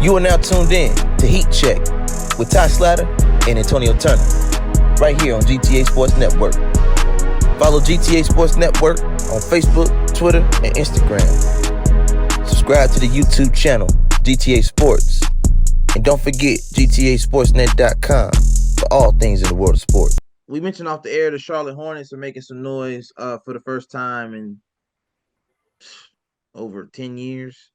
You are now tuned in to Heat Check with Ty Slatter and Antonio Turner, right here on GTA Sports Network. Follow GTA Sports Network on Facebook, Twitter, and Instagram. Subscribe to the YouTube channel, GTA Sports. And don't forget, GTASportsNet.com for all things in the world of sports. We mentioned off the air the Charlotte Hornets are making some noise for the first time in over 10 years.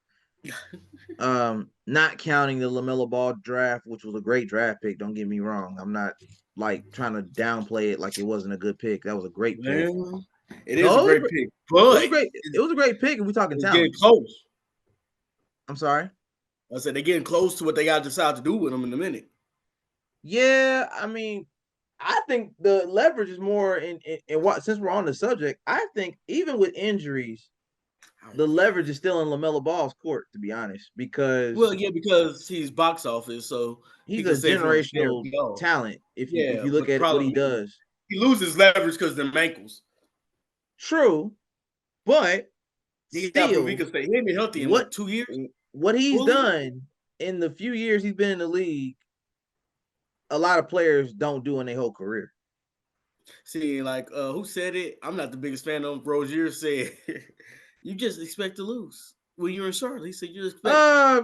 Not counting the LaMelo Ball draft, which was a great draft pick. Don't get me wrong. I'm not like trying to downplay it like it wasn't a good pick. That was a great pick. It is a great pick, but it was a great pick, and we're talking talent. Getting close. I'm sorry. I said they're getting close to what they got to decide to do with them in a minute. Yeah, I mean, I think the leverage is more in what. Since we're on the subject, I think even with injuries, the leverage is still in LaMelo Ball's court, to be honest, because because he's box office, so he's a generational talent. If you look at what he does, he loses leverage because of the ankles. True, but still, he can stay. He ain't been healthy in what 2 years. What he's done in the few years he's been in the league, a lot of players don't do in their whole career. See, like who said it? I'm not the biggest fan of Rozier. Said you just expect to lose when you're in Charlotte. He said you expect. I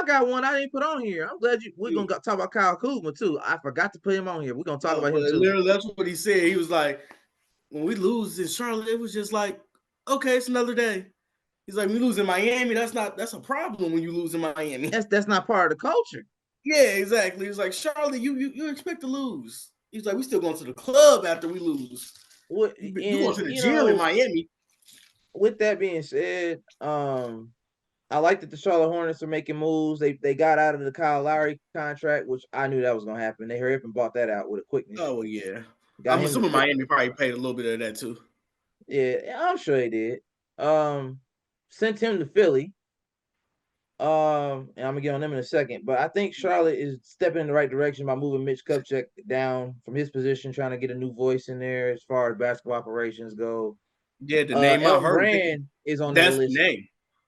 got one I didn't put on here. I'm glad we're gonna talk about Kyle Kuzma too. I forgot to put him on here. We're gonna talk about him too. Literally, that's what he said. He was like, when we lose in Charlotte, it was just like, okay, it's another day. He's like, we lose in Miami. That's a problem when you lose in Miami. That's not part of the culture. Yeah, exactly. He's like, Charlotte, you expect to lose. He's like, we still going to the club after we lose. You going to the gym in Miami. With that being said, I like that the Charlotte Hornets are making moves. They got out of the Kyle Lowry contract, which I knew that was going to happen. They hurried up and bought that out with a quickness. Oh, yeah. I'm assuming Miami probably paid a little bit of that too. Yeah, I'm sure they did. Sent him to Philly. And I'm gonna get on them in a second, but I think Charlotte is stepping in the right direction by moving Mitch Kupchak down from his position, trying to get a new voice in there as far as basketball operations go. Yeah, the name I heard. Brand is on that list.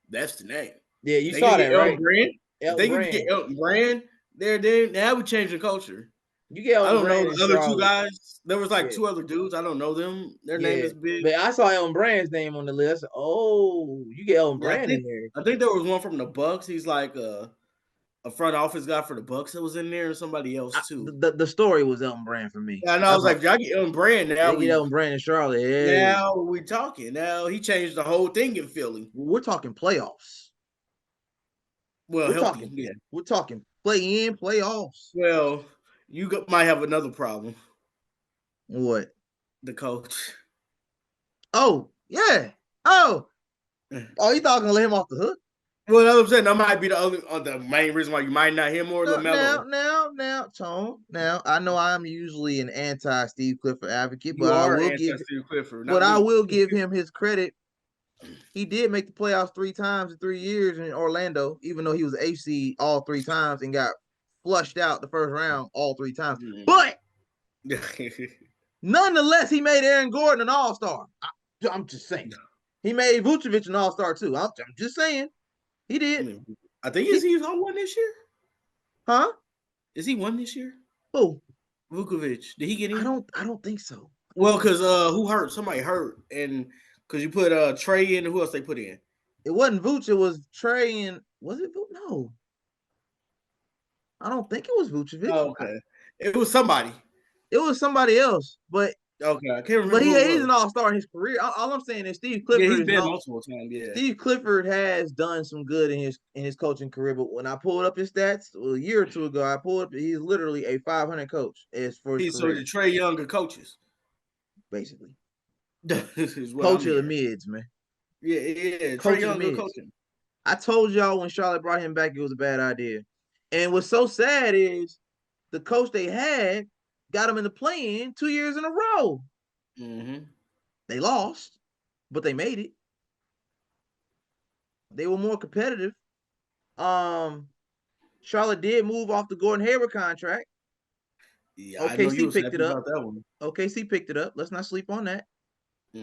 That's the name. Yeah, you saw that, right? Brand. They can get Elton Brand. Now we change the culture. You get Elton Brand. I don't know the other two guys. There was like two other dudes. I don't know them. Their name is big. But I saw Elton Brand's name on the list. Oh, you get Elton Brand in there. I think there was one from the Bucks. He's like a front office guy for the Bucks that was in there, and somebody else too. The story was Elton Brand for me. Yeah, and I was like, y'all get Elton Brand now. We get Elton Brand in Charlotte. Yeah. Now we talking. Now he changed the whole thing in Philly. We're talking playoffs. Well, we're talking play in playoffs. Well, you might have another problem. What? The coach. Oh, yeah. Oh, you thought I was gonna let him off the hook? Well, that's what I'm saying. That might be the main reason why you might not hear more LaMelo. Now, Tone. Now, I know I'm usually an anti-Steve Clifford advocate, but I will give him his credit. He did make the playoffs 3 times in 3 years in Orlando, even though he was AC all 3 times and got flushed out the first round all 3 times. Mm-hmm. But nonetheless, he made Aaron Gordon an all-star. I'm just saying. He made Vucevic an all-star too. I'm just saying. He did. I think he's on one this year. Huh? Is he one this year? Who? Vucevic. Did he get in? I don't think so. Well, because who hurt? Somebody hurt, and because you put Trey in, who else they put in? It wasn't Vooch. It was Trey and was it Vooch? No, I don't think it was Vucevic. Oh, okay, it was somebody. It was somebody else, but okay, I can't remember. But he's an all-star in his career. All I'm saying is Steve Clifford. Yeah, he's been multiple times. Yeah, Steve Clifford has done some good in his coaching career. But when I pulled up his stats a year or two ago, I pulled up. He's literally a 500 coach as for his career. So the Trey Younger coaches, basically. Coach of the mids, man. Yeah. Trey Younger coaching. I told y'all when Charlotte brought him back, it was a bad idea. And what's so sad is the coach they had got him in the play-in 2 years in a row. Mm-hmm. They lost, but they made it. They were more competitive. Charlotte did move off the Gordon Hayward contract. Yeah, OKC picked it up. OKC picked it up. Let's not sleep on that.